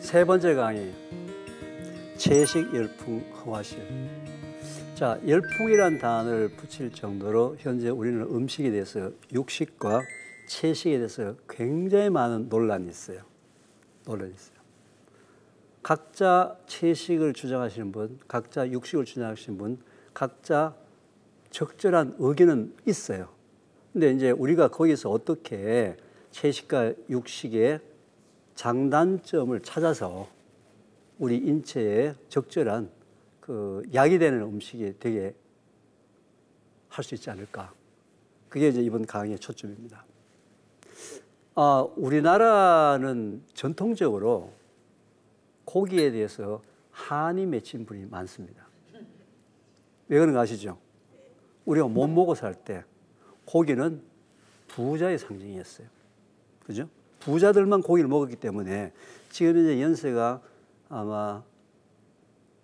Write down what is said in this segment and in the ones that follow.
세 번째 강의, 채식 열풍 허화실. 자, 열풍이란 단어를 붙일 정도로 현재 우리는 음식에 대해서 육식과 채식에 대해서 굉장히 많은 논란이 있어요. 각자 채식을 주장하시는 분, 각자 육식을 주장하시는 분, 각자 적절한 의견은 있어요. 근데 이제 우리가 거기서 어떻게 채식과 육식의 장단점을 찾아서 우리 인체에 적절한 그 약이 되는 음식이 되게 할 수 있지 않을까. 그게 이제 이번 강의의 초점입니다. 우리나라는 전통적으로 고기에 대해서 한이 맺힌 분이 많습니다. 왜 그런가 아시죠? 우리가 못 먹고 살 때 고기는 부자의 상징이었어요. 그죠? 부자들만 고기를 먹었기 때문에 지금 이제 연세가 아마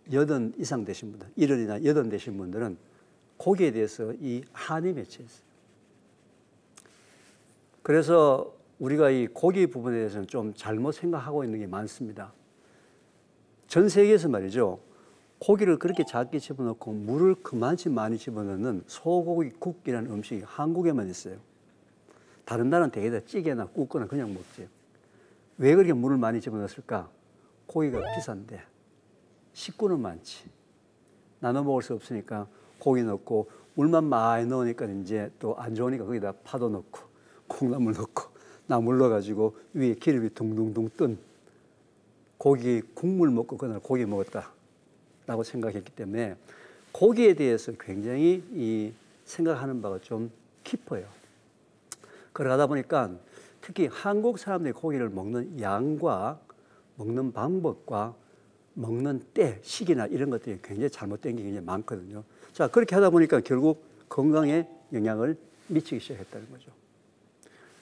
80 이상 되신 분들, 70이나 80 되신 분들은 고기에 대해서 이 한이 맺혀 있어요. 그래서 우리가 이 고기 부분에 대해서는 좀 잘못 생각하고 있는 게 많습니다. 전 세계에서 말이죠. 고기를 그렇게 작게 집어넣고 물을 그만큼 많이 집어넣는 소고기국이라는 음식이 한국에만 있어요. 다른 나라는 대개 다 찌개나 굽거나 그냥 먹지. 왜 그렇게 물을 많이 집어넣었을까? 고기가 비싼데 식구는 많지. 나눠 먹을 수 없으니까 고기 넣고 물만 많이 넣으니까 이제 또 안 좋으니까 거기다 파도 넣고 콩나물 넣고 나물 넣어가지고 위에 기름이 둥둥둥 뜬 고기 국물 먹고 그날 고기 먹었다라고 생각했기 때문에 고기에 대해서 굉장히 이 생각하는 바가 좀 깊어요. 그러다 보니까 특히 한국 사람들이 고기를 먹는 양과 먹는 방법과 먹는 때, 시기나 이런 것들이 굉장히 잘못된 게 굉장히 많거든요. 자, 그렇게 하다 보니까 결국 건강에 영향을 미치기 시작했다는 거죠.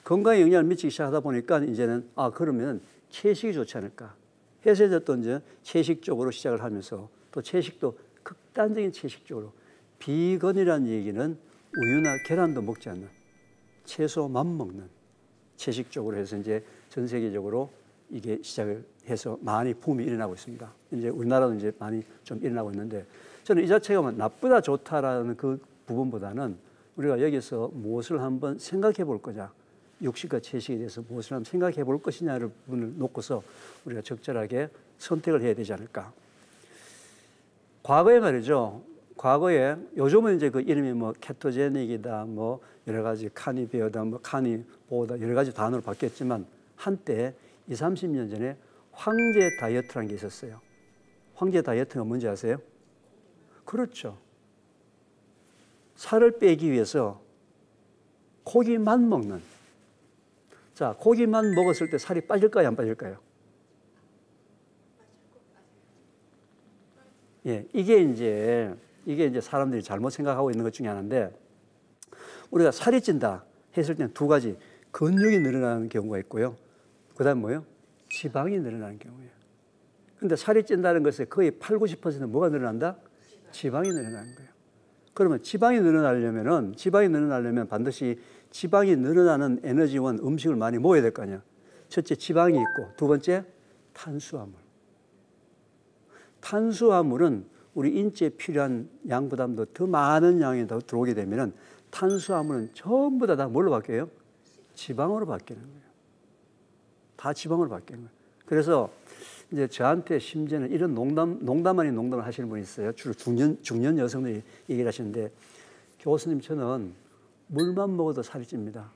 건강에 영향을 미치기 시작하다 보니까 이제는 그러면 채식이 좋지 않을까 해서 이제 또 이제 채식 쪽으로 시작을 하면서 또 채식도 극단적인 채식 쪽으로 비건이라는 얘기는 우유나 계란도 먹지 않는 채소만 먹는 채식 쪽으로 해서 이제 전 세계적으로 이게 시작을 해서 많이 붐이 일어나고 있습니다. 이제 우리나라도 이제 많이 좀 일어나고 있는데 저는 이 자체가 나쁘다 좋다라는 그 부분보다는 우리가 여기서 무엇을 한번 생각해 볼 거냐, 육식과 채식에 대해서 무엇을 한번 생각해 볼 것이냐를 부분을 놓고서 우리가 적절하게 선택을 해야 되지 않을까. 과거에 말이죠. 과거에 요즘은 이제 그 이름이 뭐 케토제닉이다, 뭐 여러 가지 카니베어다, 뭐 카니보다 여러 가지 단어로 바뀌었지만 한때 20, 30년 전에 황제 다이어트라는 게 있었어요. 황제 다이어트가 뭔지 아세요? 그렇죠. 살을 빼기 위해서 고기만 먹는. 자, 고기만 먹었을 때 살이 빠질까요, 안 빠질까요? 예, 이게 이제 사람들이 잘못 생각하고 있는 것 중에 하나인데, 우리가 살이 찐다 했을 때는 두 가지, 근육이 늘어나는 경우가 있고요. 그 다음 뭐예요? 지방이 늘어나는 경우예요. 근데 살이 찐다는 것에 거의 8, 90%는 뭐가 늘어난다? 지방이 늘어나는 거예요. 그러면 지방이 늘어나려면 반드시 지방이 늘어나는 에너지원 음식을 많이 먹어야 될 거 아니야. 첫째, 지방이 있고, 두 번째, 탄수화물. 탄수화물은 우리 인체에 필요한 양보다도 더 많은 양이 더 들어오게 되면 탄수화물은 전부 다 뭘로 바뀌어요? 지방으로 바뀌는 거예요. 다 지방으로 바뀌는 거예요. 그래서 이제 저한테 심지어는 이런 농담 아닌 농담을 하시는 분이 있어요. 주로 중년 여성들이 얘기를 하시는데, 교수님, 저는 물만 먹어도 살이 찝니다.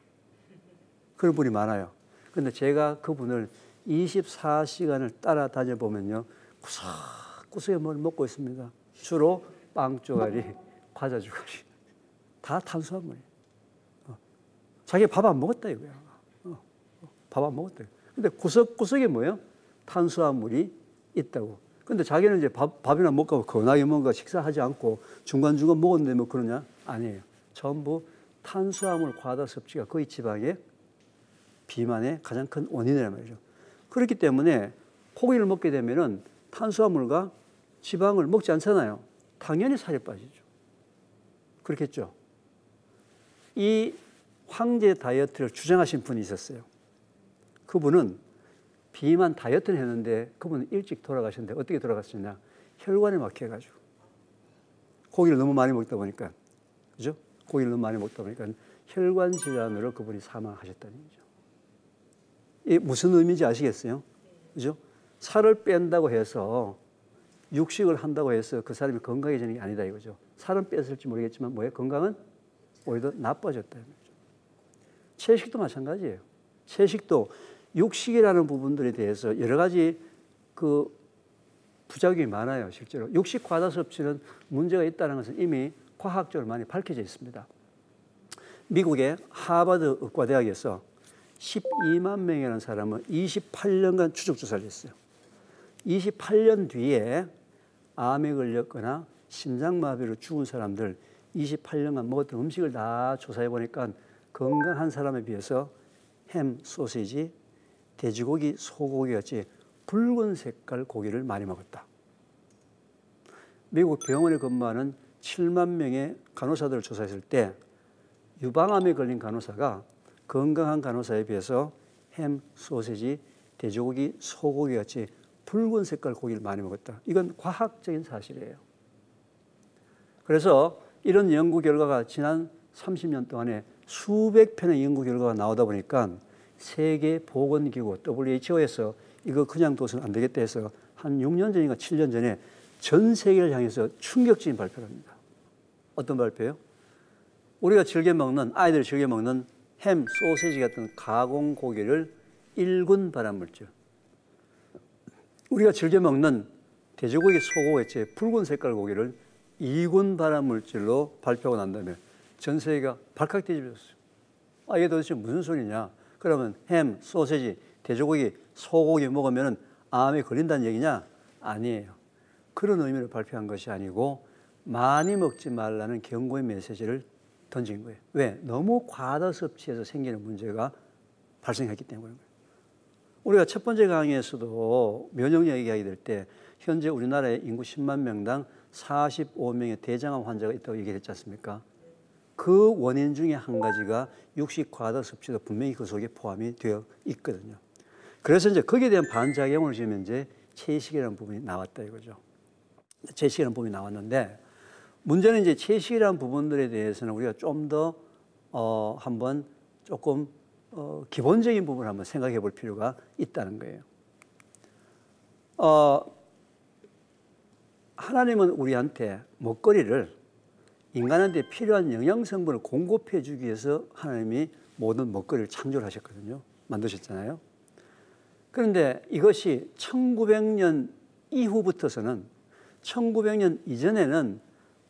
그런 분이 많아요. 근데 제가 그분을 24시간을 따라다녀 보면요, 구석구석에 뭘 먹고 있습니다. 주로 빵 조가리, 과자 조가리. 다 탄수화물이에요. 자기 밥 안 먹었다 이거야. 밥 안 먹었다. 근데 구석구석에 뭐예요? 탄수화물이 있다고. 근데 자기는 이제 밥이나 먹고 건하게 뭔가 식사하지 않고 중간중간 먹었는데 뭐 그러냐? 아니에요. 전부 탄수화물 과다 섭취가 거의 지방의 비만의 가장 큰 원인이란 말이죠. 그렇기 때문에 고기를 먹게 되면은 탄수화물과 지방을 먹지 않잖아요. 당연히 살이 빠지죠. 그렇겠죠. 이 황제 다이어트를 주장하신 분이 있었어요. 그분은 비만 다이어트를 했는데 그분은 일찍 돌아가셨는데 어떻게 돌아갔느냐? 혈관에 막혀가지고 고기를 너무 많이 먹다 보니까, 그죠? 고기를 너무 많이 먹다 보니까 혈관 질환으로 그분이 사망하셨다는 거죠. 이게 무슨 의미인지 아시겠어요? 그죠? 살을 뺀다고 해서 육식을 한다고 해서 그 사람이 건강해지는 게 아니다 이거죠. 살은 뺐을지 모르겠지만 뭐예요? 건강은 오히려 나빠졌다는 거죠. 채식도 마찬가지예요. 채식도 육식이라는 부분들에 대해서 여러 가지 그 부작용이 많아요. 실제로 육식 과다 섭취는 문제가 있다는 것은 이미 과학적으로 많이 밝혀져 있습니다. 미국의 하버드 의과대학에서 12만 명이라는 사람은 28년간 추적 조사를 했어요. 28년 뒤에 암에 걸렸거나 심장마비로 죽은 사람들 28년간 먹었던 음식을 다 조사해 보니까 건강한 사람에 비해서 햄, 소시지, 돼지고기, 소고기 같이 붉은 색깔 고기를 많이 먹었다. 미국 병원에 근무하는 7만 명의 간호사들을 조사했을 때 유방암에 걸린 간호사가 건강한 간호사에 비해서 햄, 소시지, 돼지고기, 소고기 같이 붉은 색깔 고기를 많이 먹었다. 이건 과학적인 사실이에요. 그래서 이런 연구 결과가 지난 30년 동안에 수백 편의 연구 결과가 나오다 보니까 세계보건기구 WHO에서 이거 그냥 둬서는 안 되겠다 해서 한 6년 전인가 7년 전에 전 세계를 향해서 충격적인 발표를 합니다. 어떤 발표예요? 우리가 즐겨 먹는, 아이들이 즐겨 먹는 햄, 소시지 같은 가공 고기를 1군 발암물질, 우리가 즐겨 먹는 돼지고기, 소고기 같이 붉은 색깔 고기를 2군 발암물질로 발표가 난 다음에 전 세계가 발칵 뒤집어졌어요. 아, 이게 도대체 무슨 소리냐? 그러면 햄, 소시지, 돼지고기, 소고기 먹으면 암에 걸린다는 얘기냐? 아니에요. 그런 의미로 발표한 것이 아니고 많이 먹지 말라는 경고의 메시지를 던진 거예요. 왜? 너무 과다 섭취해서 생기는 문제가 발생했기 때문에. 우리가 첫 번째 강의에서도 면역력 얘기하게 될 때 현재 우리나라의 인구 10만 명당 45명의 대장암 환자가 있다고 얘기했지 않습니까? 그 원인 중에 한 가지가 육식 과다 섭취도 분명히 그 속에 포함이 되어 있거든요. 그래서 이제 거기에 대한 반작용을 주면 이제 채식이라는 부분이 나왔다 이거죠. 채식이라는 부분이 나왔는데 문제는 이제 채식이라는 부분들에 대해서는 우리가 좀 더 한번 조금 기본적인 부분을 한번 생각해 볼 필요가 있다는 거예요. 하나님은 우리한테 먹거리를 인간한테 필요한 영양성분을 공급해 주기 위해서 하나님이 모든 먹거리를 창조를 하셨거든요. 만드셨잖아요. 그런데 이것이 1900년 이후부터서는 1900년 이전에는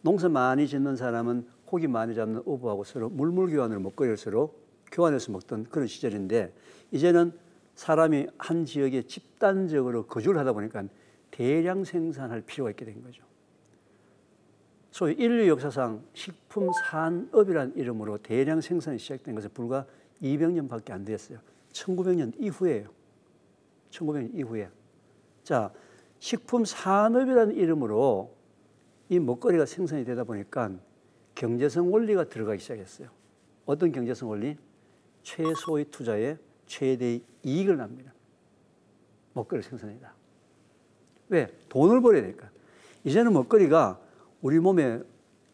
농사 많이 짓는 사람은 고기 많이 잡는 어부하고 서로 물물교환으로 먹거리를 서로 교환해서 먹던 그런 시절인데 이제는 사람이 한 지역에 집단적으로 거주를 하다 보니까 대량 생산할 필요가 있게 된 거죠. 소위 인류 역사상 식품 산업이라는 이름으로 대량 생산이 시작된 것은 불과 200년밖에 안 됐어요. 1900년 이후에요. 1900년 이후에. 자, 식품 산업이라는 이름으로 이 먹거리가 생산이 되다 보니까 경제성 원리가 들어가기 시작했어요. 어떤 경제성 원리? 최소의 투자에 최대의 이익을 납니다. 먹거리 생산이다. 왜? 돈을 벌어야 되니까. 이제는 먹거리가 우리 몸에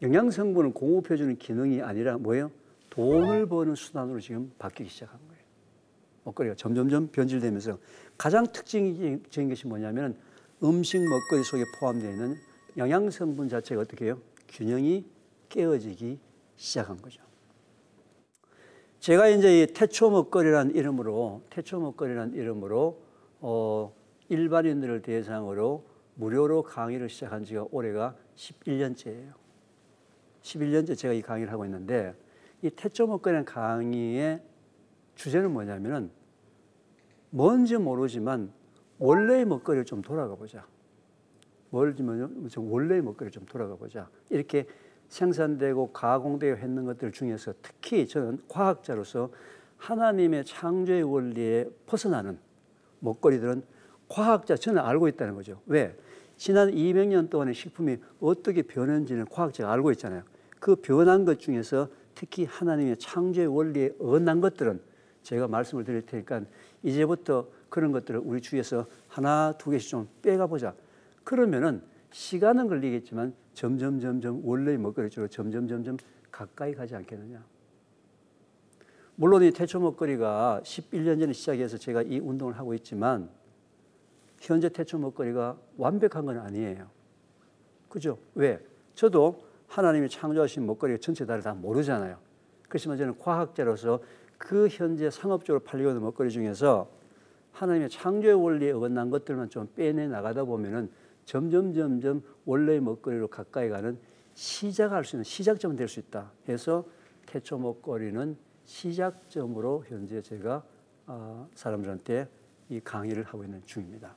영양성분을 공급해주는 기능이 아니라 뭐예요? 돈을 버는 수단으로 지금 바뀌기 시작한 거예요. 먹거리가 점점점 변질되면서 가장 특징적인 것이 뭐냐면 음식 먹거리 속에 포함되어 있는 영양성분 자체가 어떻게 해요? 균형이 깨어지기 시작한 거죠. 제가 이제 이 태초 먹거리라는 이름으로 일반인들을 대상으로 무료로 강의를 시작한 지가 올해가 11년째예요. 11년째 제가 이 강의를 하고 있는데 이 태초 먹거리라는 강의의 주제는 뭐냐면은 뭔지 모르지만 원래의 먹거리를 좀 돌아가 보자. 원래의 먹거리를 좀 돌아가 보자. 이렇게 생산되고 가공되어 있는 것들 중에서 특히 저는 과학자로서 하나님의 창조의 원리에 벗어나는 먹거리들은 과학자 저는 알고 있다는 거죠. 왜? 지난 200년 동안의 식품이 어떻게 변했는지는 과학자가 알고 있잖아요. 그 변한 것 중에서 특히 하나님의 창조의 원리에 어긋난 것들은 제가 말씀을 드릴 테니까 이제부터 그런 것들을 우리 주위에서 하나, 두 개씩 좀 빼가 보자. 그러면은 시간은 걸리겠지만 점점 원래의 먹거리 쪽으로 점점 가까이 가지 않겠느냐. 물론 이 태초 먹거리가 11년 전에 시작해서 제가 이 운동을 하고 있지만 현재 태초 먹거리가 완벽한 건 아니에요. 그죠? 왜? 저도 하나님이 창조하신 먹거리 전체 다 모르잖아요. 그렇지만 저는 과학자로서 그 현재 상업적으로 팔리고 있는 먹거리 중에서 하나님의 창조의 원리에 어긋난 것들만 좀 빼내 나가다 보면은 점점 원래의 먹거리로 가까이 가는 시작할 수 있는 시작점이 될 수 있다 해서 태초 먹거리는 시작점으로 현재 제가 사람들한테 이 강의를 하고 있는 중입니다.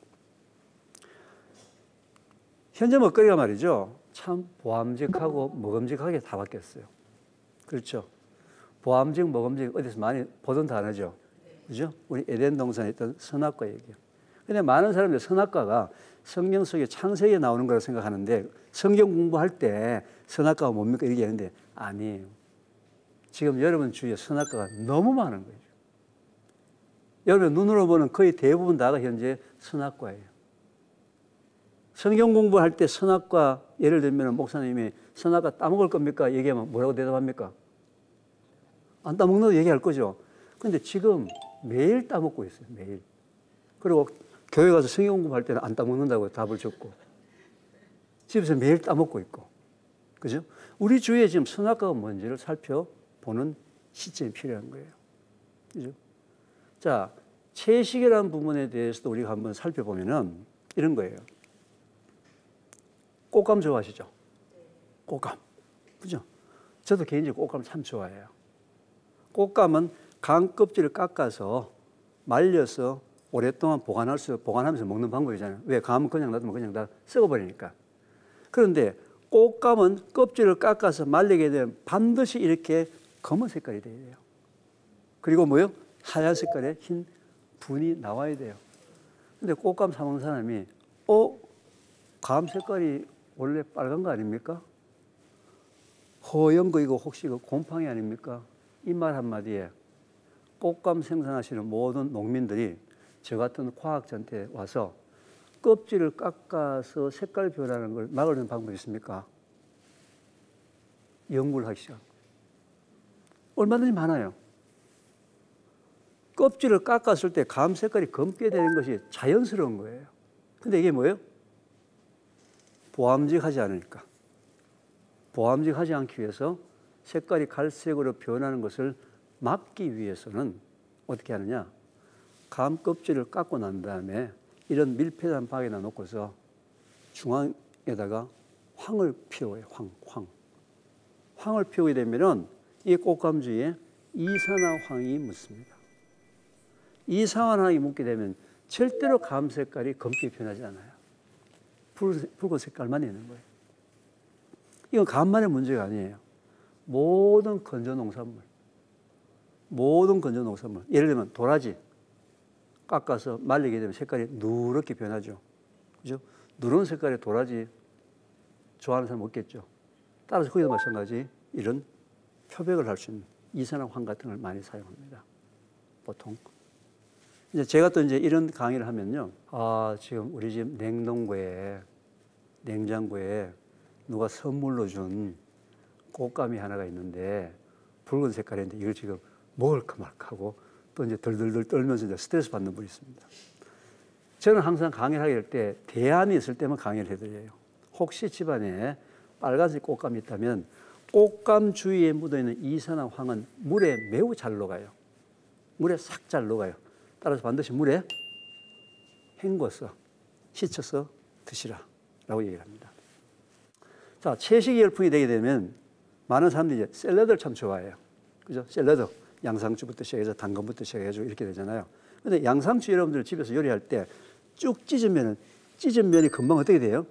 현재 먹거리가 말이죠. 참 보암직하고 먹음직하게 다 바뀌었어요. 그렇죠? 보암직, 먹음직 어디서 많이 보던 단어죠. 그죠? 우리 에덴 동산에 있던 선악과 얘기예요. 근데 많은 사람들이 선악과가 성경 속에 창세기에 나오는 거라고 생각하는데 성경 공부할 때 선악과가 뭡니까? 이렇게 하는데 아니에요. 지금 여러분 주위에 선악과가 너무 많은 거예요. 여러분 눈으로 보는 거의 대부분 다가 현재 선악과예요. 성경 공부할 때 선악과 예를 들면 목사님이 선악과 따먹을 겁니까? 얘기하면 뭐라고 대답합니까? 안 따먹는다고 얘기할 거죠. 근데 지금 매일 따먹고 있어요. 매일. 그리고 교회 가서 성경 공부할 때는 안 따먹는다고 답을 줬고 집에서 매일 따먹고 있고. 그죠? 우리 주위에 지금 선악과가 뭔지를 살펴보는 시점이 필요한 거예요. 그죠? 자, 채식이라는 부분에 대해서도 우리가 한번 살펴보면은 이런 거예요. 꽃감 좋아하시죠? 꽃감. 그죠? 저도 개인적으로 꽃감 참 좋아해요. 꽃감은 간 껍질을 깎아서 말려서 오랫동안 보관하면서 먹는 방법이잖아요. 왜? 감은 그냥 놔두면 그냥 다 썩어버리니까. 그런데 꽃감은 껍질을 깎아서 말리게 되면 반드시 이렇게 검은 색깔이 돼야 돼요. 그리고 뭐요? 하얀 색깔의 흰 분이 나와야 돼요. 근데 꽃감 사 먹는 사람이 감 색깔이 원래 빨간 거 아닙니까? 허연 거 이거 혹시 그 곰팡이 아닙니까? 이 말 한마디에 꽃감 생산하시는 모든 농민들이 저 같은 과학자한테 와서 껍질을 깎아서 색깔 변하는 걸 막으려는 방법이 있습니까? 연구를 하기 시작. 얼마든지 많아요. 껍질을 깎았을 때 감 색깔이 검게 되는 것이 자연스러운 거예요. 근데 이게 뭐예요? 보암직하지 않으니까. 보암직하지 않기 위해서 색깔이 갈색으로 변하는 것을 막기 위해서는 어떻게 하느냐? 감 껍질을 깎고 난 다음에 이런 밀폐된 박에다 놓고서 중앙에다가 황을 피워요. 황을 피우게 되면은 이 꽃감 주위에 이산화황이 묻습니다. 이산화황이 묻게 되면 절대로 감 색깔이 검게 변하지 않아요. 붉은 색깔만 있는 거예요. 이건 감만의 문제가 아니에요. 모든 건조농산물, 예를 들면 도라지 깎아서 말리게 되면 색깔이 누렇게 변하죠. 그죠? 누런 색깔의 도라지 좋아하는 사람 없겠죠. 따라서 거기도 마찬가지 이런 표백을 할 수 있는 이산화황 같은 걸 많이 사용합니다. 보통. 이제 제가 또 이제 이런 강의를 하면요. 지금 우리 집 냉장고에 누가 선물로 준 꽃감이 하나가 있는데 붉은 색깔인데 이걸 지금 먹을까 말까 하고 또 이제 덜덜덜 떨면서 이제 스트레스 받는 분이 있습니다. 저는 항상 강의를 하게 될 때 대안이 있을 때만 강의를 해드려요. 혹시 집안에 빨간색 꽃감이 있다면 꽃감 주위에 묻어있는 이산화황은 물에 매우 잘 녹아요. 물에 싹 잘 녹아요. 따라서 반드시 물에 헹궈서 씻어서 드시라 라고 얘기를 합니다. 자, 채식 열풍이 되게 되면 많은 사람들이 이제 샐러드를 참 좋아해요. 그죠? 샐러드. 양상추부터 시작해서 당근부터 시작해서 이렇게 되잖아요. 근데 양상추 여러분들 집에서 요리할 때 쭉 찢은 면이 금방 어떻게 돼요?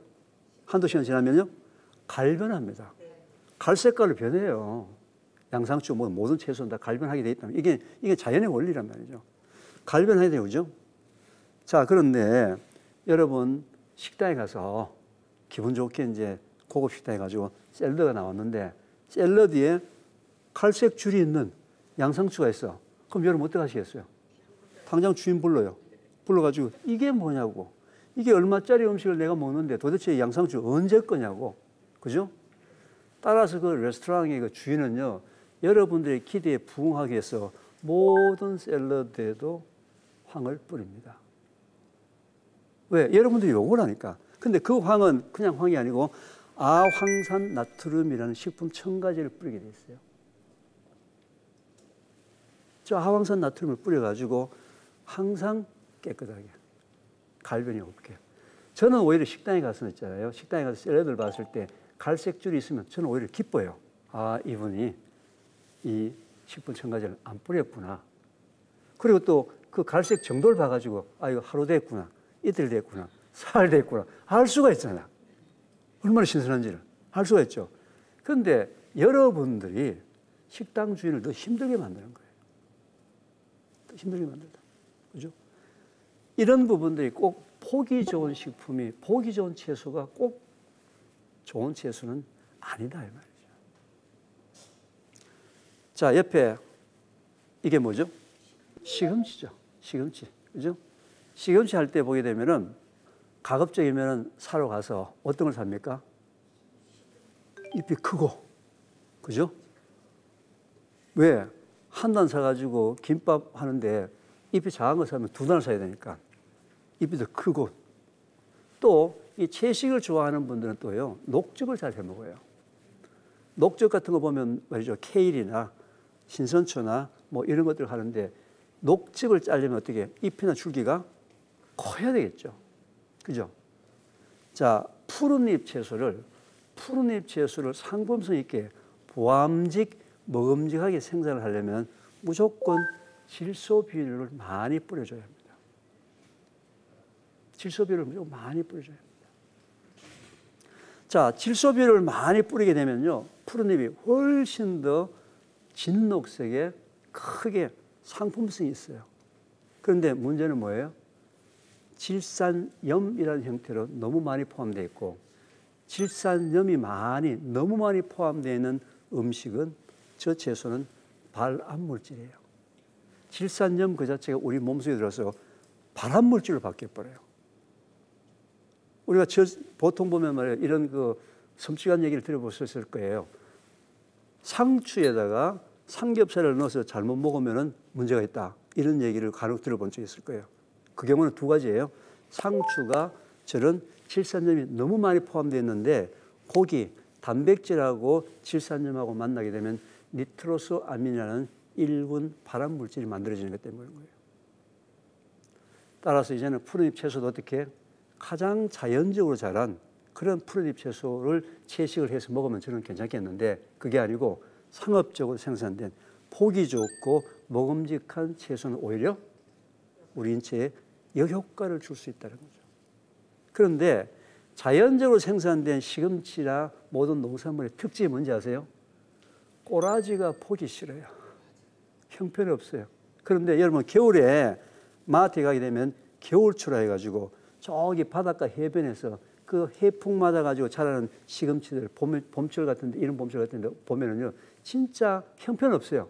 한두 시간 지나면요? 갈변합니다. 갈색깔로 변해요. 양상추 모든 채소는 다 갈변하게 돼 있다면 이게 자연의 원리란 말이죠. 갈변해야 돼요. 그죠? 자, 그런데 여러분 식당에 가서 기분 좋게 이제 고급 식당에 가지고 샐러드가 나왔는데 샐러드에 갈색 줄이 있는 양상추가 있어. 그럼 여러분 어떻게 하시겠어요? 당장 주인 불러요. 불러가지고 이게 뭐냐고. 이게 얼마짜리 음식을 내가 먹는데 도대체 양상추 언제 거냐고. 그죠? 따라서 그 레스토랑의 그 주인은요, 여러분들의 기대에 부응하기 위해서 모든 샐러드에도 황을 뿌립니다. 왜? 여러분들이 요걸 하니까. 근데 그 황은 그냥 황이 아니고 아황산 나트륨이라는 식품 첨가제를 뿌리게 돼 있어요. 저 아황산 나트륨을 뿌려가지고 항상 깨끗하게, 갈변이 없게. 저는 오히려 식당에 가서 있잖아요. 식당에 가서 샐러드를 봤을 때 갈색 줄이 있으면 저는 오히려 기뻐요. 아, 이분이 이 식품 첨가제를 안 뿌렸구나. 그리고 또 그 갈색 정도를 봐가지고 아, 이거 하루 됐구나, 이틀 됐구나, 사흘 됐구나 알 수가 있잖아. 얼마나 신선한지를 알 수가 있죠. 그런데 여러분들이 식당 주인을 더 힘들게 만드는 거예요. 더 힘들게 만든다. 그죠? 이런 부분들이 꼭 보기 좋은 식품이, 보기 좋은 채소가 꼭 좋은 채소는 아니다, 이 말이죠. 자, 옆에 이게 뭐죠? 시금치죠. 시금치. 그죠? 시금치 할 때 보게 되면은 가급적이면은 사러 가서 어떤 걸 삽니까? 잎이 크고. 그죠? 왜? 한 단 사가지고 김밥 하는데 잎이 작은 거 사면 두 단을 사야 되니까 잎이 더 크고. 또 이 채식을 좋아하는 분들은 또요, 녹즙을 잘 해 먹어요. 녹즙 같은 거 보면 말이죠, 케일이나 신선초나 뭐 이런 것들 하는데 녹즙을 짜려면 어떻게 잎이나 줄기가 커야 되겠죠. 그죠? 자, 푸른잎 채소를 상품성 있게 보암직, 먹음직하게 생산을 하려면 무조건 질소 비료를 많이 뿌려줘야 합니다. 질소 비료를 무조건 많이 뿌려줘야 합니다. 자, 질소 비료를 많이 뿌리게 되면요, 푸른잎이 훨씬 더 진녹색에 크게 상품성이 있어요. 그런데 문제는 뭐예요? 질산염이라는 형태로 너무 많이 포함되어 있고, 질산염이 너무 많이 포함되어 있는 음식은, 저 채소는 발암물질이에요. 질산염 그 자체가 우리 몸속에 들어서 발암물질로 바뀌어버려요. 우리가 보통 보면 말이에요, 이런 그 섬찟한 얘기를 들어보셨을 거예요. 상추에다가 삼겹살을 넣어서 잘못 먹으면 문제가 있다, 이런 얘기를 간혹 들어본 적이 있을 거예요. 그 경우는 두 가지예요. 상추가 저런 질산염이 너무 많이 포함되어 있는데 고기, 단백질하고 질산염하고 만나게 되면 니트로소아민이라는 1군 발암물질이 만들어지는 것 때문인 거예요. 따라서 이제는 푸른잎 채소도 어떻게 가장 자연적으로 자란 그런 푸른잎 채소를 채식을 해서 먹으면 저는 괜찮겠는데, 그게 아니고 상업적으로 생산된 보기 좋고 먹음직한 채소는 오히려 우리 인체에 역효과를 줄 수 있다는 거죠. 그런데 자연적으로 생산된 시금치나 모든 농산물의 특징이 뭔지 아세요? 꼬라지가 보기 싫어요. 형편이 없어요. 그런데 여러분, 겨울에 마트에 가게 되면 겨울추라 해가지고 저기 바닷가 해변에서 그 해풍 맞아가지고 자라는 시금치들, 봄철 같은데, 이런 봄철 같은데 보면은요, 진짜 형편없어요.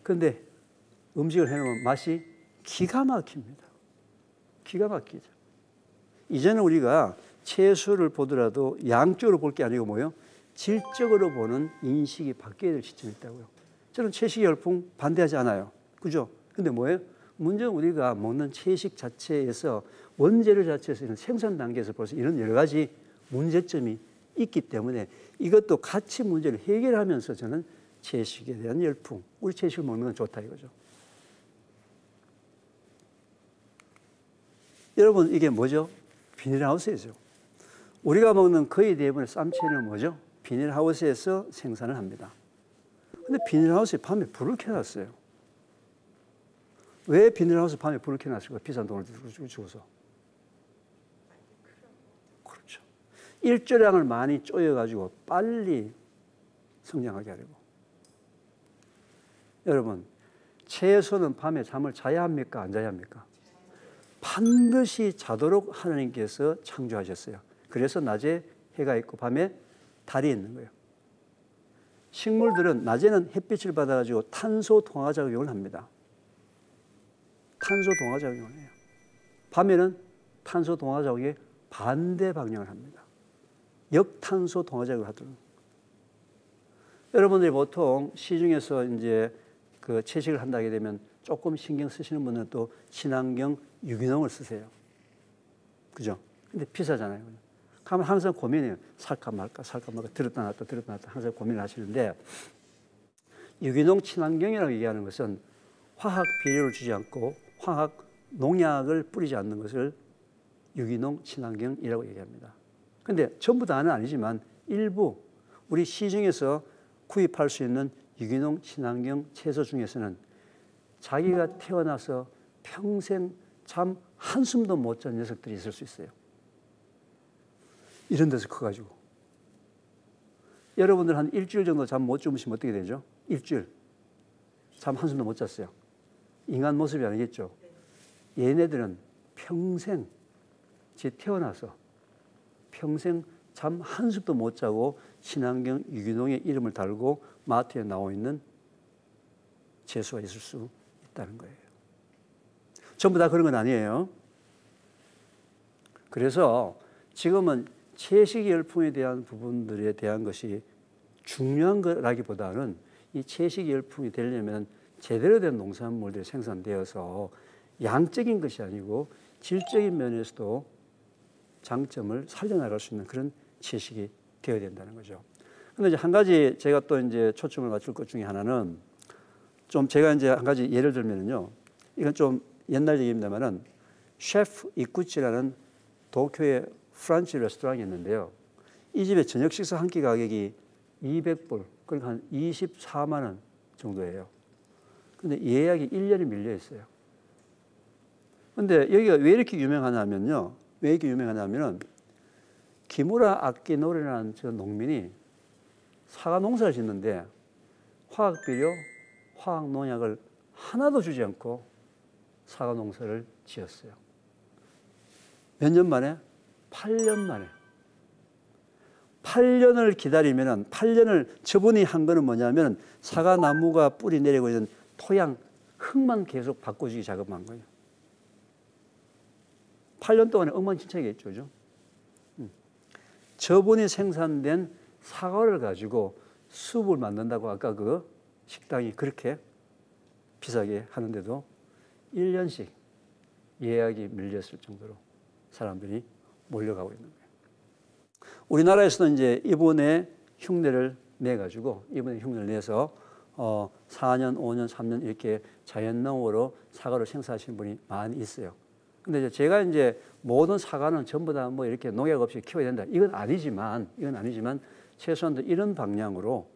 그런데 음식을 해놓으면 맛이 기가 막힙니다. 기가 막히죠. 이제는 우리가 채소를 보더라도 양적으로 볼 게 아니고 뭐예요? 질적으로 보는 인식이 바뀌어야 될 시점이 있다고요. 저는 채식 열풍 반대하지 않아요. 그죠? 근데 뭐예요? 문제는 우리가 먹는 채식 자체에서, 원재료 자체에서, 이런 생산 단계에서 벌써 이런 여러 가지 문제점이 있기 때문에 이것도 같이 문제를 해결하면서 저는 채식에 대한 열풍, 우리 채식을 먹는 건 좋다 이거죠. 여러분, 이게 뭐죠? 비닐하우스에죠. 우리가 먹는 거의 대부분의 쌈채는 뭐죠? 비닐하우스에서 생산을 합니다. 근데 비닐하우스에 밤에 불을 켜놨어요. 왜 비닐하우스 밤에 불을 켜놨을까? 비싼 돈을 주고서. 그렇죠. 일조량을 많이 쪼여가지고 빨리 성장하게 하려고. 여러분, 채소는 밤에 잠을 자야 합니까? 안 자야 합니까? 반드시 자도록 하나님께서 창조하셨어요. 그래서 낮에 해가 있고 밤에 달이 있는 거예요. 식물들은 낮에는 햇빛을 받아가지고 탄소 동화작용을 합니다. 탄소 동화작용을 해요. 밤에는 탄소 동화 작용에 반대 방향을 합니다. 역탄소 동화 작용을 하도록. 여러분들이 보통 시중에서 이제 그 채식을 한다게 되면 조금 신경 쓰시는 분은 또 친환경 유기농을 쓰세요. 그죠? 근데 비싸잖아요. 그러면 항상 고민해요. 살까 말까, 살까 말까, 들었다 놨다, 들었다 놨다 항상 고민을 하시는데, 유기농 친환경이라고 얘기하는 것은 화학 비료를 주지 않고 화학 농약을 뿌리지 않는 것을 유기농 친환경이라고 얘기합니다. 근데 전부 다는 아니지만 일부 우리 시중에서 구입할 수 있는 유기농 친환경 채소 중에서는 자기가 태어나서 평생 잠 한숨도 못 잔 녀석들이 있을 수 있어요. 이런 데서 커가지고. 여러분들 한 일주일 정도 잠 못 주무시면 어떻게 되죠? 일주일. 잠 한숨도 못 잤어요. 인간 모습이 아니겠죠. 얘네들은 평생, 태어나서 평생 잠 한숨도 못 자고 친환경 유기농의 이름을 달고 마트에 나와 있는 채소가 있을 수 있다는 거예요. 전부 다 그런 건 아니에요. 그래서 지금은 채식 열풍에 대한 부분들에 대한 것이 중요한 거라기보다는 이 채식 열풍이 되려면 제대로 된 농산물들이 생산되어서 양적인 것이 아니고 질적인 면에서도 장점을 살려나갈 수 있는 그런 채식이 되어야 된다는 거죠. 근데 이제 한 가지 제가 또 이제 초점을 맞출 것 중에 하나는 좀 제가 이제 한 가지 예를 들면은요. 이건 좀 옛날 얘기입니다만은 셰프 이쿠치라는 도쿄의 프란치 레스토랑이 있는데요. 이 집의 저녁 식사 한 끼 가격이 200불, 그러니까 한 24만 원 정도예요. 근데 예약이 1년이 밀려 있어요. 근데 여기가 왜 이렇게 유명하냐면요. 왜 이렇게 유명하냐면은 기무라 아키노리라는 저 농민이 사과 농사를 짓는데 화학 비료, 화학 농약을 하나도 주지 않고 사과 농사를 지었어요. 몇 년 만에? 8년 만에. 8년을 기다리면은 8년을 저분이 한 거는 뭐냐면 사과 나무가 뿌리 내리고 있는 토양 흙만 계속 바꿔주기 작업한 거예요. 8년 동안에 엉망진창이겠죠, 그죠? 저분이 생산된 사과를 가지고 숲을 만든다고 아까 그 식당이 그렇게 비싸게 하는데도 1년씩 예약이 밀렸을 정도로 사람들이 몰려가고 있는 거예요. 우리나라에서는 이제 이분의 흉내를 내가지고 이분의 흉내를 내서 4년, 5년, 3년 이렇게 자연농으로 사과를 생산하시는 분이 많이 있어요. 근데 이제 제가 이제 모든 사과는 전부 다 뭐 이렇게 농약 없이 키워야 된다. 이건 아니지만 최소한 이런 방향으로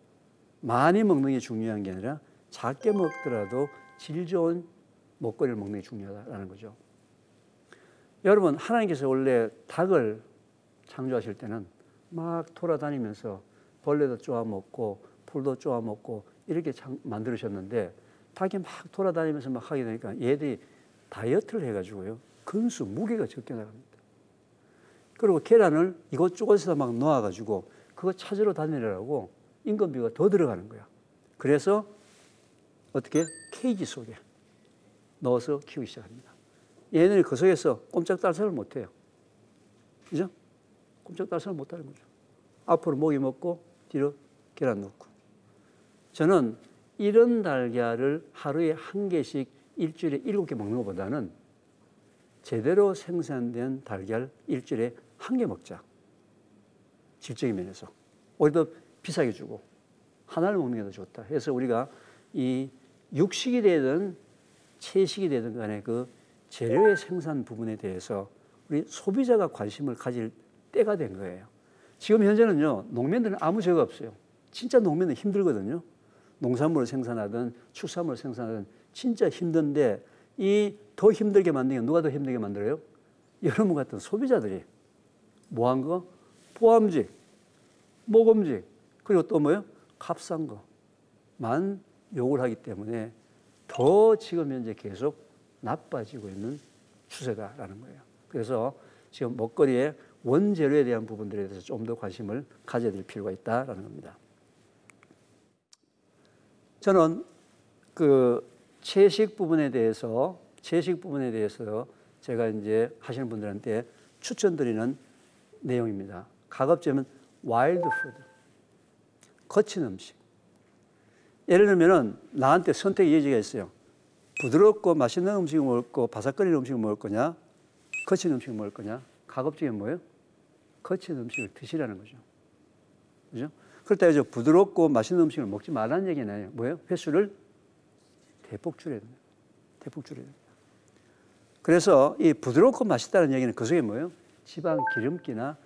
많이 먹는 게 중요한 게 아니라 작게 먹더라도 질 좋은 먹거리를 먹는 게 중요하다는 거죠. 여러분, 하나님께서 원래 닭을 창조하실 때는 막 돌아다니면서 벌레도 쪼아먹고 풀도 쪼아먹고 이렇게 만들으셨는데 닭이 막 돌아다니면서 막 하게 되니까 얘들이 다이어트를 해가지고요. 근수, 무게가 적게 나갑니다. 그리고 계란을 이곳저곳에다 막 놓아가지고 그거 찾으러 다니려고 인건비가 더 들어가는 거야. 그래서 어떻게? 케이지 속에 넣어서 키우기 시작합니다. 얘네들이 그 속에서 꼼짝달싹을 못해요. 그죠? 꼼짝달싹을 못하는 거죠. 앞으로 모기 먹고 뒤로 계란 넣고. 저는 이런 달걀을 하루에 한 개씩 일주일에 7개 먹는 것보다는 제대로 생산된 달걀 일주일에 1개 먹자. 질적인 면에서. 오히려 더 비싸게 주고 하나를 먹는 게 더 좋다. 해서 우리가 이 육식이 되든 채식이 되든 간에 그 재료의 생산 부분에 대해서 우리 소비자가 관심을 가질 때가 된 거예요. 지금 현재는요, 농민들은 아무 죄가 없어요. 진짜 농민은 힘들거든요. 농산물을 생산하든 축산물을 생산하든 진짜 힘든데 이 더 힘들게 만드는 게 누가 더 힘들게 만들어요? 여러분 같은 소비자들이 뭐한 거? 포함직, 모금직, 그리고 또 뭐요? 값싼 거만 요구를 하기 때문에 더 지금 현재 계속 나빠지고 있는 추세다라는 거예요. 그래서 지금 먹거리의 원재료에 대한 부분들에 대해서 좀 더 관심을 가져야 될 필요가 있다라는 겁니다. 저는 그 채식 부분에 대해서 제가 이제 하시는 분들한테 추천드리는 내용입니다. 가급적이면 와일드 푸드, 거친 음식. 예를 들면은 나한테 선택의 여지가 있어요. 부드럽고 맛있는 음식을 먹을 거, 바삭거리는 음식을 먹을 거냐, 거친 음식을 먹을 거냐. 가급적이면 뭐예요? 거친 음식을 드시라는 거죠. 그죠? 그럴 때 부드럽고 맛있는 음식을 먹지 말라는 얘기는 아니에요. 뭐예요? 횟수를 대폭 줄여야 됩니다. 대폭 줄여야 됩니다. 그래서 이 부드럽고 맛있다는 얘기는 그 속에 뭐예요? 지방, 기름기나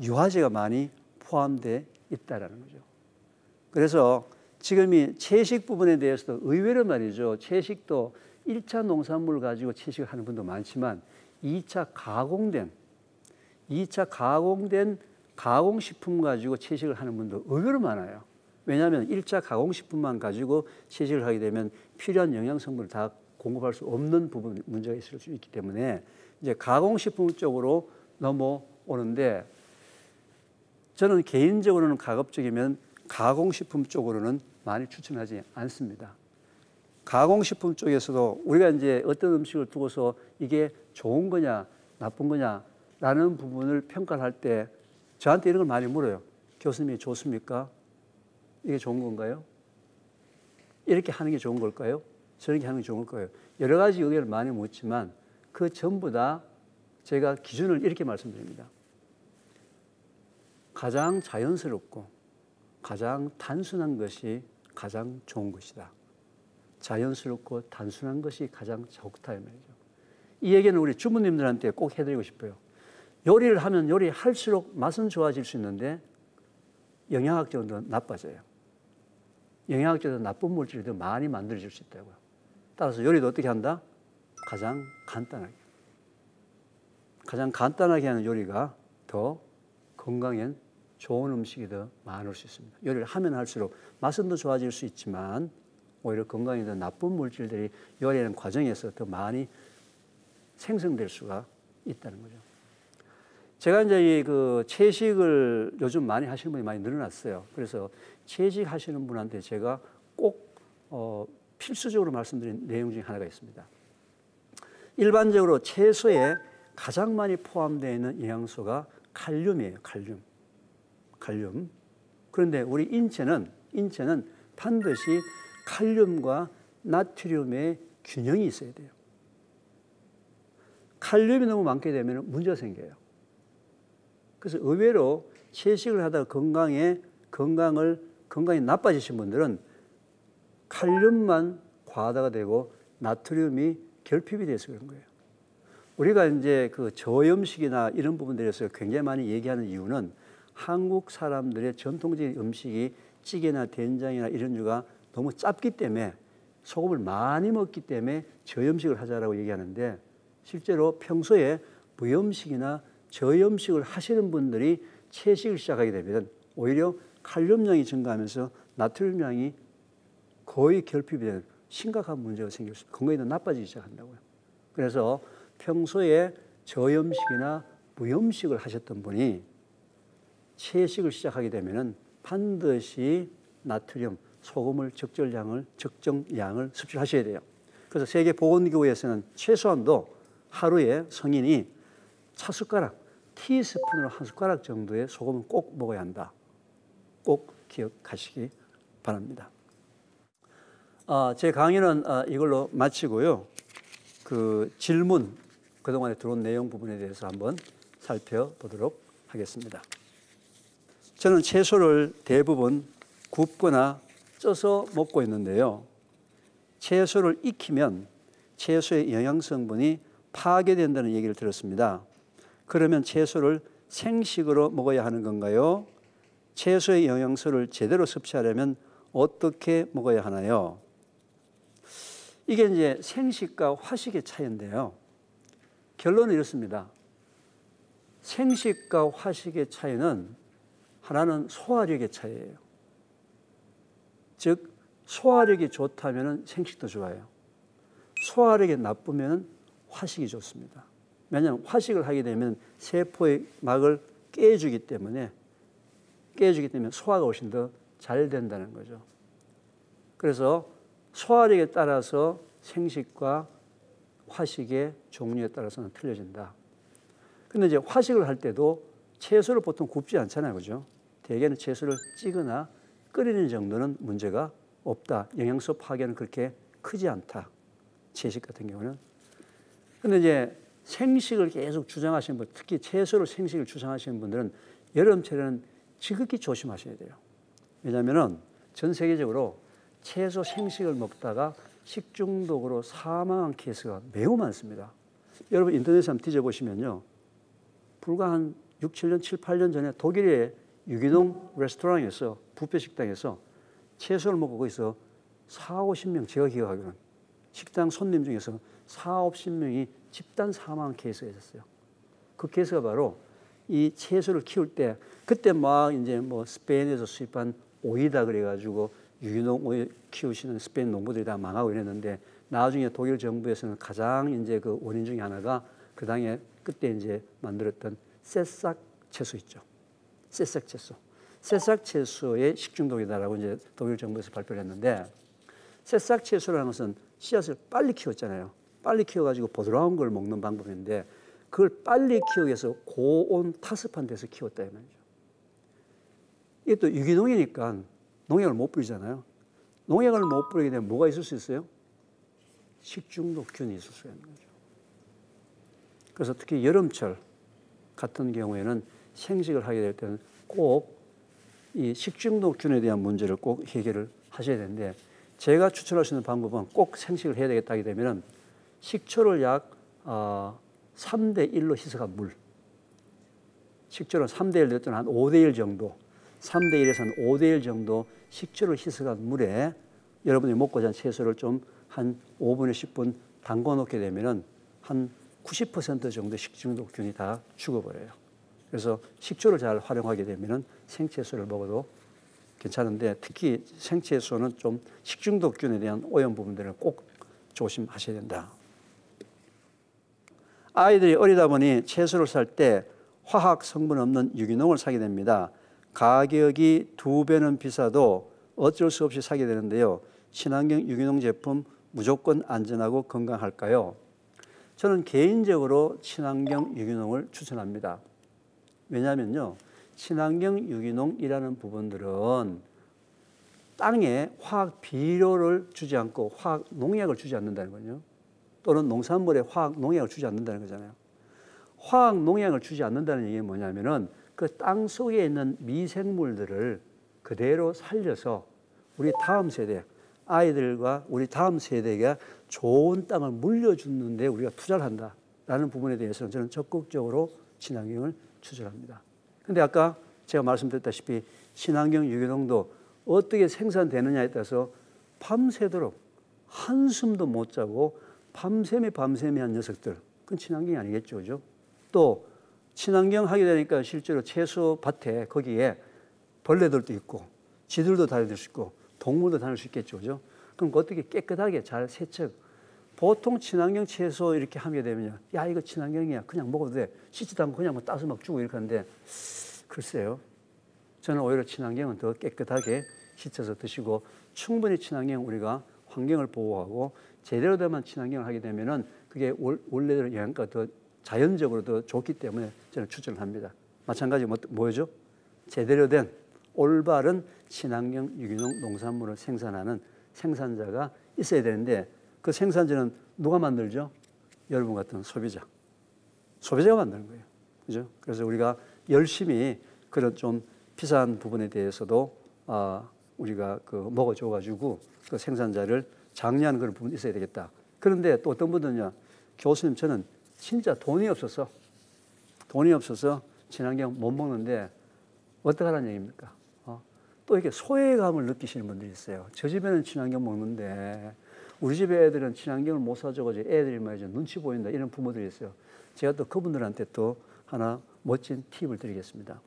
유화제가 많이 포함되어 있다는 거죠. 그래서 지금 이 채식 부분에 대해서도 의외로 말이죠. 채식도 1차 농산물을 가지고 채식을 하는 분도 많지만 2차 가공된 가공식품 가지고 채식을 하는 분도 의외로 많아요. 왜냐하면 1차 가공식품만 가지고 채식을 하게 되면 필요한 영양성분을 다 공급할 수 없는 부분 문제가 있을 수 있기 때문에 이제 가공식품 쪽으로 넘어오는데 저는 개인적으로는 가급적이면 가공식품 쪽으로는 많이 추천하지 않습니다. 가공식품 쪽에서도 우리가 이제 어떤 음식을 두고서 이게 좋은 거냐 나쁜 거냐라는 부분을 평가를 할 때 저한테 이런 걸 많이 물어요. 교수님이 좋습니까? 이게 좋은 건가요? 이렇게 하는 게 좋은 걸까요? 저렇게 하는 게 좋은 걸까요? 여러 가지 의견을 많이 묻지만 그 전부 다 제가 기준을 이렇게 말씀드립니다. 가장 자연스럽고 가장 단순한 것이 가장 좋은 것이다. 자연스럽고 단순한 것이 가장 좋다 이 말이죠. 이 얘기는 우리 주부님들한테 꼭 해드리고 싶어요. 요리를 하면 요리할수록 맛은 좋아질 수 있는데 영양학적으로 나빠져요. 영양학적으로 나쁜 물질이 더 많이 만들어질 수 있다고요. 따라서 요리도 어떻게 한다? 가장 간단하게. 가장 간단하게 하는 요리가 더 건강엔 좋은 음식이 더 많을 수 있습니다. 요리를 하면 할수록 맛은 더 좋아질 수 있지만 오히려 건강에 더 나쁜 물질들이 요리하는 과정에서 더 많이 생성될 수가 있다는 거죠. 제가 이제 그 채식을 요즘 많이 하시는 분이 많이 늘어났어요. 그래서 채식 하시는 분한테 제가 꼭 필수적으로 말씀드린 내용 중에 하나가 있습니다. 일반적으로 채소에 가장 많이 포함되어 있는 영양소가 칼륨이에요. 칼륨. 그런데 우리 인체는 반드시 칼륨과 나트륨의 균형이 있어야 돼요. 칼륨이 너무 많게 되면 문제가 생겨요. 그래서 의외로 채식을 하다가 건강이 나빠지신 분들은 칼륨만 과다가 되고 나트륨이 결핍이 돼서 그런 거예요. 우리가 이제 그 저염식이나 이런 부분들에서 굉장히 많이 얘기하는 이유는 한국 사람들의 전통적인 음식이 찌개나 된장이나 이런 류가 너무 짭기 때문에 소금을 많이 먹기 때문에 저염식을 하자라고 얘기하는데 실제로 평소에 무염식이나 저염식을 하시는 분들이 채식을 시작하게 되면 오히려 칼륨량이 증가하면서 나트륨량이 거의 결핍이 되는 심각한 문제가 생길 수 있어요. 건강이 더 나빠지기 시작한다고요. 그래서 평소에 저염식이나 무염식을 하셨던 분이 채식을 시작하게 되면 반드시 나트륨, 소금을 적정량을 섭취하셔야 돼요. 그래서 세계보건기구에서는 최소한도 하루에 성인이 차숟가락, 티스푼으로 한 숟가락 정도의 소금은 꼭 먹어야 한다. 꼭 기억하시기 바랍니다. 제 강의는 이걸로 마치고요. 그 질문, 그동안에 들어온 내용 부분에 대해서 한번 살펴보도록 하겠습니다. 저는 채소를 대부분 굽거나 쪄서 먹고 있는데요. 채소를 익히면 채소의 영양성분이 파괴된다는 얘기를 들었습니다. 그러면 채소를 생식으로 먹어야 하는 건가요? 채소의 영양소를 제대로 섭취하려면 어떻게 먹어야 하나요? 이게 이제 생식과 화식의 차이인데요. 결론은 이렇습니다. 생식과 화식의 차이는 하나는 소화력의 차이예요. 즉 소화력이 좋다면 생식도 좋아요. 소화력이 나쁘면 화식이 좋습니다. 왜냐하면 화식을 하게 되면 세포의 막을 깨주기 때문에 소화가 훨씬 더 잘 된다는 거죠. 그래서 소화력에 따라서 생식과 화식의 종류에 따라서는 틀려진다. 근데 이제 화식을 할 때도 채소를 보통 굽지 않잖아요. 그죠? 대개는 채소를 찌거나 끓이는 정도는 문제가 없다. 영양소 파괴는 그렇게 크지 않다. 채식 같은 경우는. 근데 이제 생식을 계속 주장하시는 분, 특히 채소로 생식을 주장하시는 분들은 여름철에는 지극히 조심하셔야 돼요. 왜냐하면 전 세계적으로 채소 생식을 먹다가 식중독으로 사망한 케이스가 매우 많습니다. 여러분 인터넷에 한번 뒤져보시면요. 불과 한 6, 7년, 7, 8년 전에 독일의 유기농 레스토랑에서 뷔페 식당에서 채소를 먹고 거기서 4, 50명, 제가 기억하기로는 식당 손님 중에서 4, 50명이 집단 사망 케이스가 있었어요. 그 케이스가 바로 이 채소를 키울 때 그때 막 이제 뭐 스페인에서 수입한 오이다 그래가지고 유기농 오이 키우시는 스페인 농부들이 다 망하고 이랬는데 나중에 독일 정부에서는 가장 이제 그 원인 중에 하나가 그 당에 그때 이제 만들었던 새싹 채소 있죠. 새싹 채소. 새싹 채소의 식중독이다라고 이제 독일 정부에서 발표를 했는데 새싹 채소라는 것은 씨앗을 빨리 키웠잖아요. 빨리 키워가지고 보드라운 걸 먹는 방법인데 그걸 빨리 키우기 위해서 고온 타습한 데서 키웠다 이 말이죠. 이게 또 유기농이니까 농약을 못 뿌리잖아요. 농약을 못 뿌리게 되면 뭐가 있을 수 있어요? 식중독균이 있을 수 있는 거죠. 그래서 특히 여름철 같은 경우에는 생식을 하게 될 때는 꼭 이 식중독균에 대한 문제를 꼭 해결을 하셔야 되는데 제가 추천할 수 있는 방법은 꼭 생식을 해야 되겠다 하게 되면은 식초를 약 3대 1로 희석한 물. 식초를 3대 1 됐든 한 5대 1 정도. 3대 1에서 한 5대 1 정도 식초를 희석한 물에 여러분이 먹고자 하는 채소를 좀 한 5분에 10분 담궈 놓게 되면은 한 90% 정도 식중독균이 다 죽어버려요. 그래서 식초를 잘 활용하게 되면은 생채소를 먹어도 괜찮은데 특히 생채소는 좀 식중독균에 대한 오염 부분들을 꼭 조심하셔야 된다. 아이들이 어리다 보니 채소를 살 때 화학 성분 없는 유기농을 사게 됩니다. 가격이 2배는 비싸도 어쩔 수 없이 사게 되는데요. 친환경 유기농 제품 무조건 안전하고 건강할까요? 저는 개인적으로 친환경 유기농을 추천합니다. 왜냐하면요. 친환경 유기농이라는 부분들은 땅에 화학 비료를 주지 않고 화학 농약을 주지 않는다는 거죠. 또는 농산물에 화학 농약을 주지 않는다는 거잖아요. 화학 농약을 주지 않는다는 얘기는 뭐냐면은 그 땅 속에 있는 미생물들을 그대로 살려서 우리 다음 세대, 아이들과 우리 다음 세대가 좋은 땅을 물려주는 데 우리가 투자를 한다라는 부분에 대해서는 저는 적극적으로 친환경을 추천합니다. 근데 아까 제가 말씀드렸다시피 친환경 유기농도 어떻게 생산되느냐에 따라서 밤새도록 한숨도 못 자고 밤샘이 한 녀석들, 그건 친환경이 아니겠죠, 그죠? 또 친환경 하게 되니까 실제로 채소 밭에 거기에 벌레들도 있고 쥐들도 다닐 수 있고 동물도 다닐 수 있겠죠, 그죠? 그럼 어떻게 깨끗하게 잘 세척. 보통 친환경 채소 이렇게 하게 되면요, 야 이거 친환경이야, 그냥 먹어도 돼, 씻지도 않고 그냥 뭐 따서 막 주고 이렇게 하는데 글쎄요, 저는 오히려 친환경은 더 깨끗하게 씻어서 드시고 충분히 친환경 우리가 환경을 보호하고 제대로 된 친환경을 하게 되면은 그게 원래대로 영양가 더 자연적으로 더 좋기 때문에 저는 추천을 합니다. 마찬가지로 뭐죠? 제대로 된 올바른 친환경 유기농 농산물을 생산하는 생산자가 있어야 되는데 그 생산자는 누가 만들죠? 여러분 같은 소비자가 만드는 거예요. 그죠? 그래서 우리가 열심히 그런 좀 비싼 부분에 대해서도 우리가 그 먹어줘가지고 그 생산자를 장려하는 그런 부분이 있어야 되겠다. 그런데 또 어떤 분들은요, 교수님 저는 진짜 돈이 없어서 친환경 못 먹는데 어떡하라는 얘기입니까? 또 이렇게 소외감을 느끼시는 분들이 있어요. 저 집에는 친환경 먹는데 우리 집에 애들은 친환경을 못 사줘가지고 애들이 말이죠 눈치 보인다 이런 부모들이 있어요. 제가 또 그분들한테 또 하나 멋진 팁을 드리겠습니다.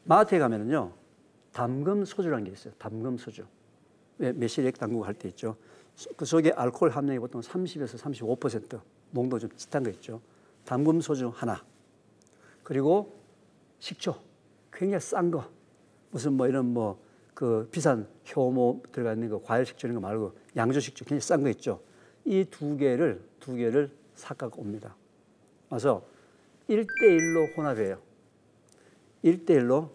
마트에 가면은요 담금 소주라는 게 있어요. 담금 소주. 매실액 담그고 할 때 있죠. 그 속에 알코올 함량이 보통 30에서 35% 농도 좀 짙은 거 있죠. 담금 소주 하나. 그리고 식초. 굉장히 싼 거. 무슨 뭐 이런 뭐 그 비싼 효모 들어가 있는 거 과일 식초 이런 거 말고 양조 식초 굉장히 싼 거 있죠. 이 두 개를 삭각 옵니다. 그래서 1대1로 혼합해요. 1대1로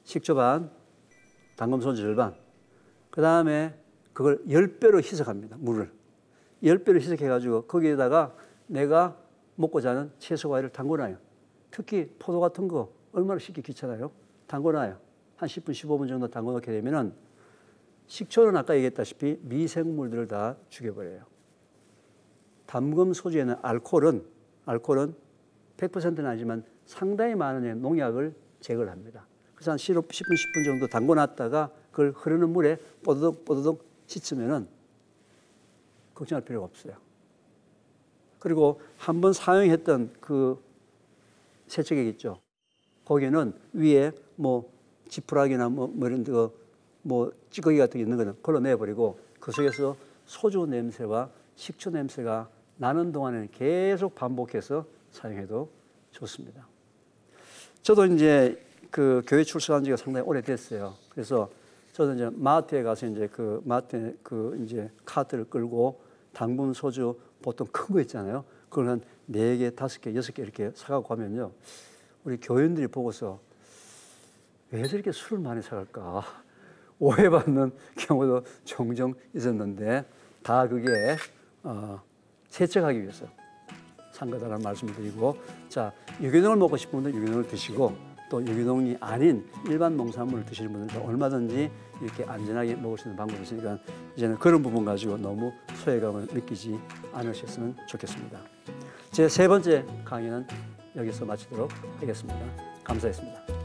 식초 반, 당금 소주 절반. 그 다음에 그걸 10배로 희석합니다. 물을. 10배로 희석해가지고 거기에다가 내가 먹고자 하는 채소 과일을 담궈놔요. 특히 포도 같은 거 얼마나 씻기 귀찮아요? 담궈놔요. 한 10분, 15분 정도 담궈놓게 되면은 식초는 아까 얘기했다시피 미생물들을 다 죽여버려요. 담금 소주에는 알코올은 100%는 아니지만 상당히 많은 농약을 제거를 합니다. 그래서 한 10분, 10분 정도 담궈놨다가 그걸 흐르는 물에 뽀드득 씻으면은 걱정할 필요가 없어요. 그리고 한번 사용했던 그 세척액 있죠. 거기는 위에 뭐 지푸라기나 뭐 이런 거 뭐 찌꺼기 같은 게 있는 거는 걸러내버리고 그 속에서 소주 냄새와 식초 냄새가 나는 동안에는 계속 반복해서 사용해도 좋습니다. 저도 이제 그 교회 출석한 지가 상당히 오래됐어요. 그래서 저도 이제 마트에 가서 이제 그 마트에 그 이제 카트를 끌고 당분 소주 보통 큰 거 있잖아요. 그걸 한 4개, 5개, 6개 이렇게 사가고 가면요. 우리 교인들이 보고서 왜 저렇게 술을 많이 사갈까 오해받는 경우도 종종 있었는데 다 그게 세척하기 위해서 산 거다라는 말씀을 드리고, 자, 유기농을 먹고 싶은 분들 유기농을 드시고 또 유기농이 아닌 일반 농산물을 드시는 분들도 얼마든지 이렇게 안전하게 먹을 수 있는 방법이 있으니까 이제는 그런 부분 가지고 너무 소외감을 느끼지 않으셨으면 좋겠습니다. 제 3번째 강의는 여기서 마치도록 하겠습니다. 감사했습니다.